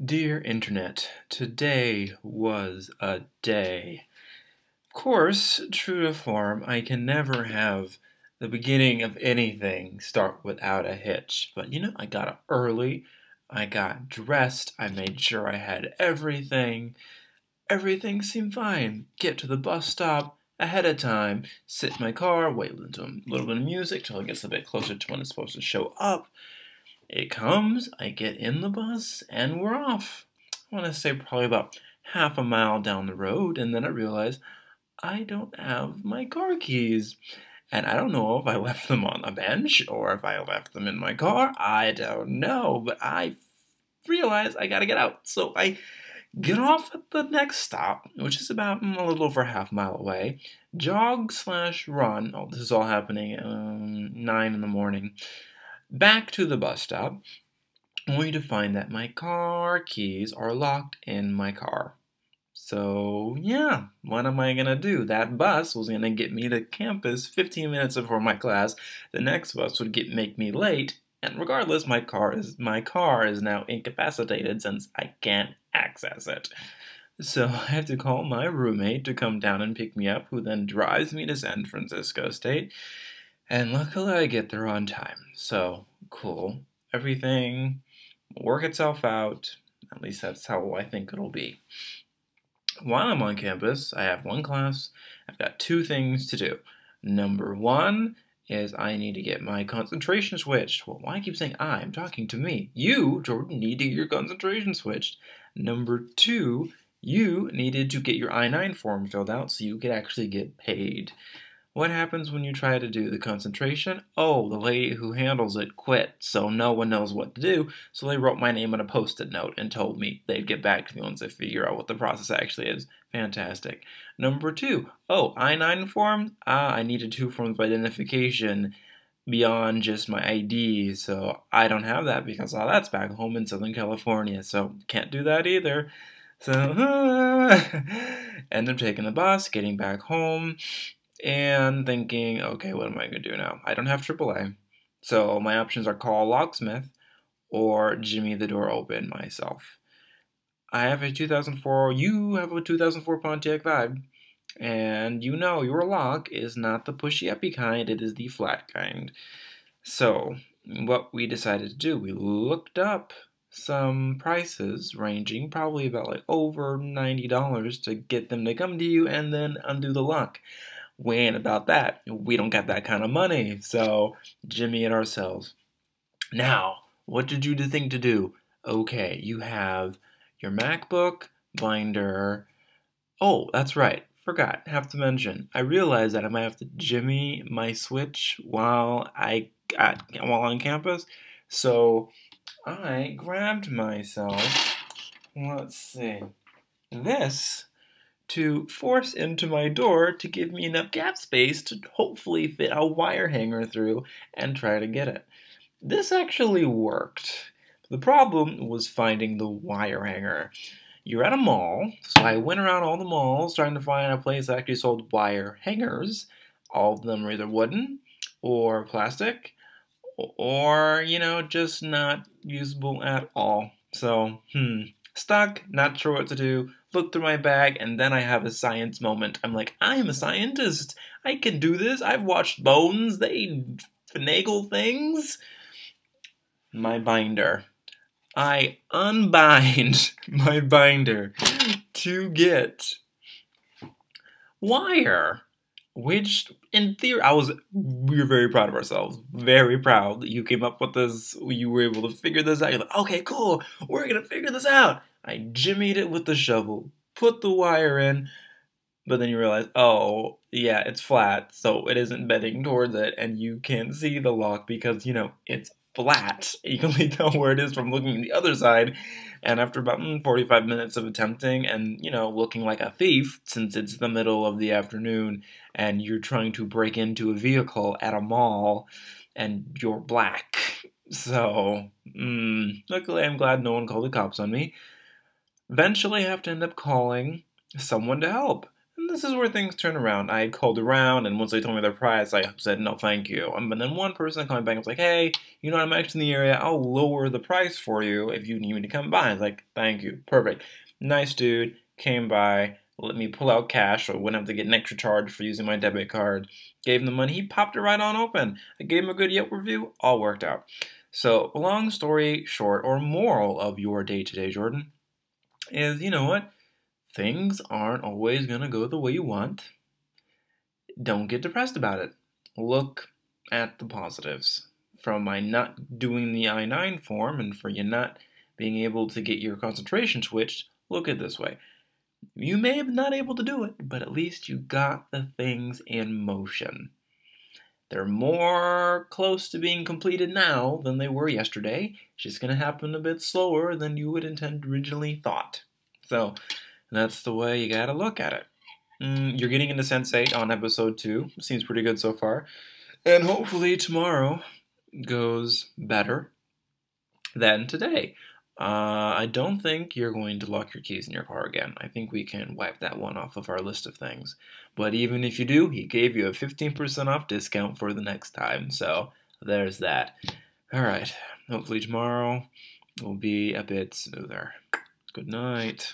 Dear Internet, today was a day. Of course, true to form, I can never have the beginning of anything start without a hitch. But I got up early, I got dressed, I made sure I had everything. Everything seemed fine. Get to the bus stop ahead of time, sit in my car, wait to a little bit of music till it gets a bit closer to when it's supposed to show up. It comes, I get in the bus, and we're off. I want to say probably about half a mile down the road, and then I realize I don't have my car keys. And I don't know if I left them on the bench or if I left them in my car. I don't know, but I realize I gotta get out. So I get off at the next stop, which is about a little over half a mile away. Jog slash run. Oh, this is all happening at 9 in the morning. Back to the bus stop, only to find that my car keys are locked in my car. So, yeah, what am I going to do? That bus was going to get me to campus 15 minutes before my class. The next bus would make me late. And regardless, my car is now incapacitated since I can't access it. So I have to call my roommate to come down and pick me up, who then drives me to San Francisco State. And luckily I get there on time. So, cool. Everything will work itself out. At least that's how I think it'll be. While I'm on campus, I have one class. I've got two things to do. Number one is I need to get my concentration switched. Well, why do I keep saying I? I'm talking to me. You, Jordan, need to get your concentration switched. Number two, you needed to get your I-9 form filled out so you could actually get paid. What happens when you try to do the concentration? Oh, the lady who handles it quit, so no one knows what to do, so they wrote my name on a Post-it note and told me they'd get back to me once they figure out what the process actually is. Fantastic. Number two, oh, I-9 forms? I needed two forms of identification beyond just my ID, so I don't have that because that's back home in Southern California, so can't do that either. So, end up taking the bus, getting back home, and thinking, okay, what am I going to do now? I don't have AAA, so my options are call a locksmith or jimmy the door open myself. I have a 2004, you have a 2004 Pontiac Vibe, and your lock is not the pushy-uppy kind, it is the flat kind. So, what we decided to do, we looked up some prices ranging probably about like over $90 to get them to come to you and then undo the lock. We ain't about that. We don't got that kind of money, so Jimmy it ourselves. Now, what did you think to do? Okay, you have your MacBook, binder. Oh, that's right. Forgot. Have to mention. I realized that I might have to Jimmy my Switch while on campus. So I grabbed myself. Let's see. This to force into my door to give me enough gap space to hopefully fit a wire hanger through and try to get it. This actually worked. The problem was finding the wire hanger. You're at a mall, so I went around all the malls trying to find a place that actually sold wire hangers. All of them are either wooden or plastic or, just not usable at all. So, stuck, not sure what to do, look through my bag, and then I have a science moment. I'm like, I am a scientist. I can do this. I've watched Bones. They finagle things. My binder. I unbind my binder to get wire. Which, in theory, we were very proud of ourselves. Very proud that you came up with this. You were able to figure this out. You're like, okay, cool. We're going to figure this out. I jimmied it with the shovel, put the wire in, but then you realize, oh, yeah, it's flat, so it isn't bending towards it, and you can't see the lock because, it's flat. You can only tell where it is from looking at the other side. And after about 45 minutes of attempting and, looking like a thief, since it's the middle of the afternoon and you're trying to break into a vehicle at a mall and you're black. So, luckily I'm glad no one called the cops on me. Eventually I have to end up calling someone to help. And this is where things turn around. I called around, and once they told me their price, I said, no, thank you. And then one person called me back and was like, hey, you know, I'm actually in the area. I'll lower the price for you if you need me to come by. I was like, thank you. Perfect. Nice dude. Came by, let me pull out cash so I wouldn't have to get an extra charge for using my debit card. Gave him the money. He popped it right on open. I gave him a good Yelp review. All worked out. So, long story short, or moral of your day today, Jordan, is, you know what? Things aren't always going to go the way you want. Don't get depressed about it. Look at the positives. From my not doing the I-9 form and for you not being able to get your concentration switched, look at it this way. You may have not able to do it, but at least you got the things in motion. They're more close to being completed now than they were yesterday. It's just going to happen a bit slower than you would intend originally thought. So that's the way you got to look at it. You're getting into Sense8 on episode 2. Seems pretty good so far. And hopefully tomorrow goes better than today. I don't think you're going to lock your keys in your car again. I think we can wipe that one off of our list of things. But even if you do, he gave you a 15% off discount for the next time. So there's that. All right. Hopefully tomorrow will be a bit smoother. Good night.